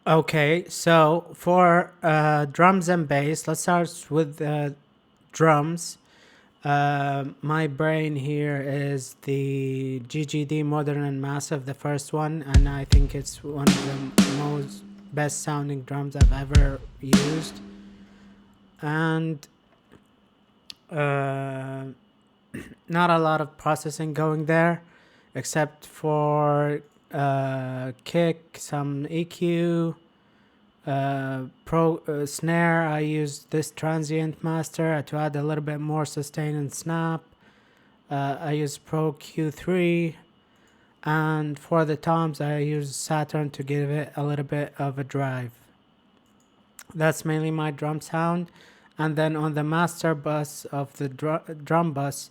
Okay, so for drums and bass, let's start with drums. My brain here is the GGD Modern and Massive, the first one, and I think it's one of the most best sounding drums I've ever used. And uh, not a lot of processing going there, except for kick, some EQ, snare. I use this transient master to add a little bit more sustain and snap. I use Pro Q3, and for the toms I use Saturn to give it a little bit of a drive. That's mainly my drum sound. And then on the master bus of the drum bus,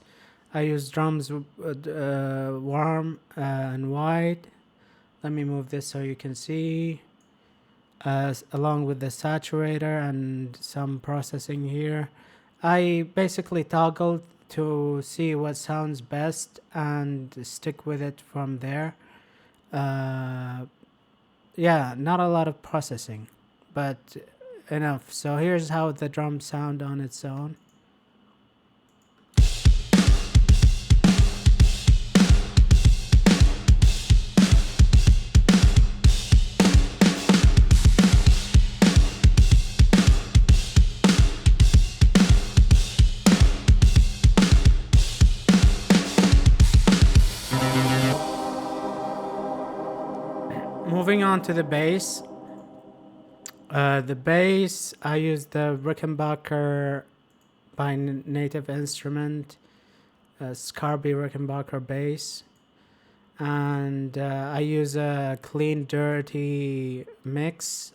I use drums warm and wide. Let me move this so you can see. Along with the saturator and some processing here. I basically toggled to see what sounds best and stick with it from there. Yeah, not a lot of processing, but enough. So here's how the drums sound on its own. Moving on to the bass. The bass, I use the Rickenbacker by Native Instrument, Scarby Rickenbacker bass. And I use a clean, dirty mix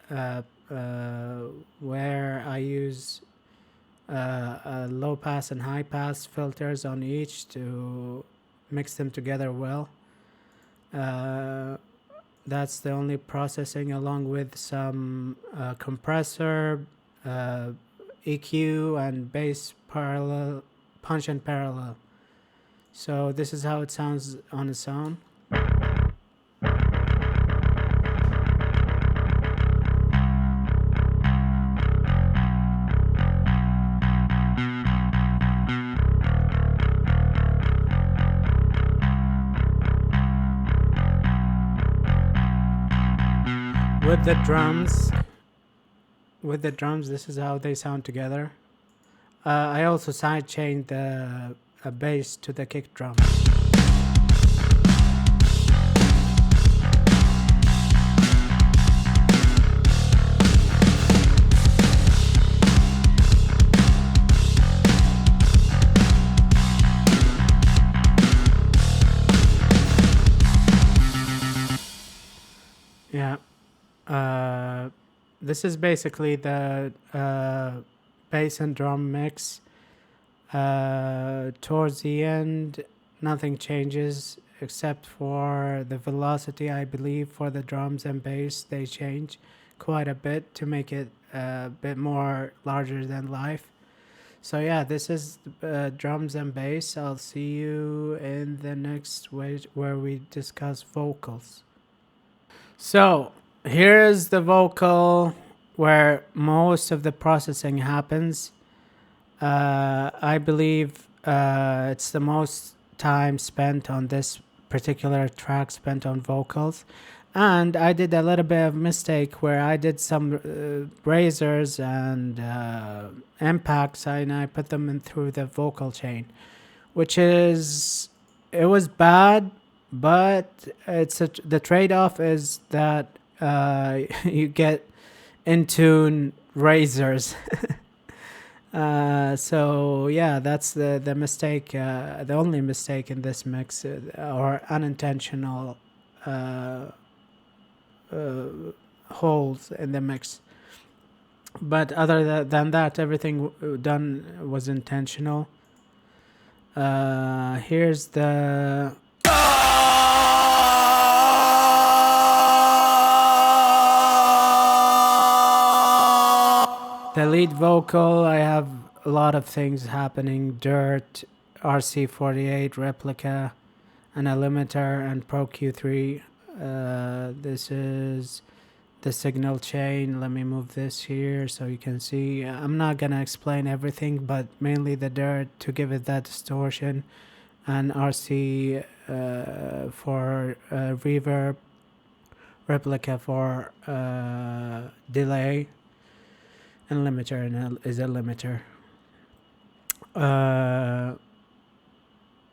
where I use low pass and high pass filters on each to mix them together well. That's the only processing, along with some compressor, EQ, and bass parallel, punch and parallel. So this is how it sounds on its own. With the drums, this is how they sound together. I also sidechained the bass to the kick drum. Yeah. This is basically the bass and drum mix. Towards the end, nothing changes except for the velocity. I believe for the drums and bass, they change quite a bit to make it a bit more larger than life. So yeah, this is drums and bass. I'll see you in the next where we discuss vocals. So here's the vocal where most of the processing happens. I believe it's the most time spent on this particular track spent on vocals. And I did a little bit of mistake where I did some razors and impacts, and I put them in through the vocal chain, which is, it was bad, but the trade-off is that you get in tune razors. So yeah, that's the mistake, the only mistake in this mix, or unintentional holes in the mix. But other than that, everything done was intentional. Here's the lead vocal. I have a lot of things happening: dirt, RC48 replica, and a limiter, and Pro Q3. This is the signal chain. Let me move this here so you can see. I'm not gonna explain everything, but mainly the dirt to give it that distortion, and RC for reverb, replica for delay, and limiter is a limiter.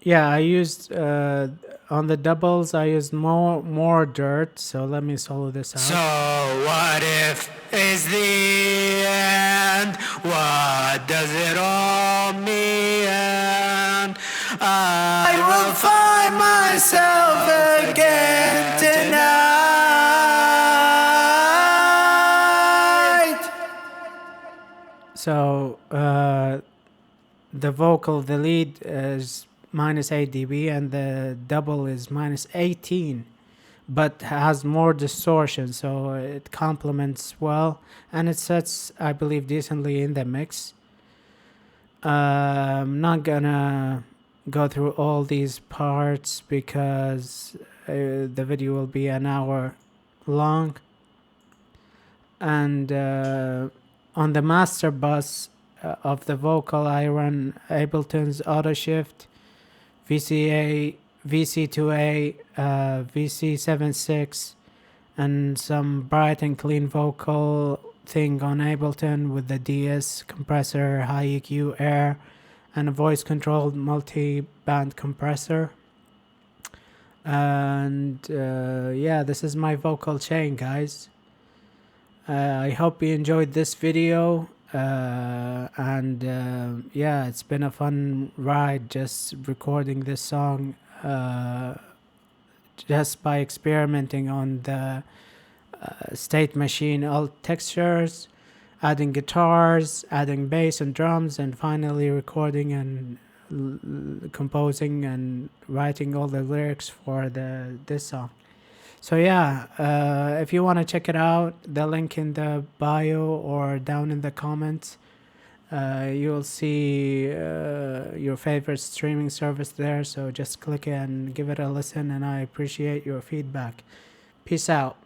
Yeah, I used on the doubles. I used more dirt. So let me solo this out. So what if is the end? What does it all mean? I will find myself again tonight. So the vocal, the lead is -8 dB and the double is -18, but has more distortion, so it complements well, and it sets, I believe, decently in the mix. I'm not gonna go through all these parts because the video will be an hour long. And on the master bus of the vocal, I run Ableton's Auto Shift, VCA, VC2A, VC76, and some bright and clean vocal thing on Ableton with the DS compressor, high EQ air, and a voice controlled multi-band compressor. And yeah, this is my vocal chain, guys. I hope you enjoyed this video, and yeah, it's been a fun ride just recording this song, just by experimenting on the state machine alt textures, adding guitars, adding bass and drums, and finally recording and composing and writing all the lyrics for this song. So yeah, if you want to check it out, the link in the bio or down in the comments, you'll see your favorite streaming service there. So just click it and give it a listen, and I appreciate your feedback. Peace out.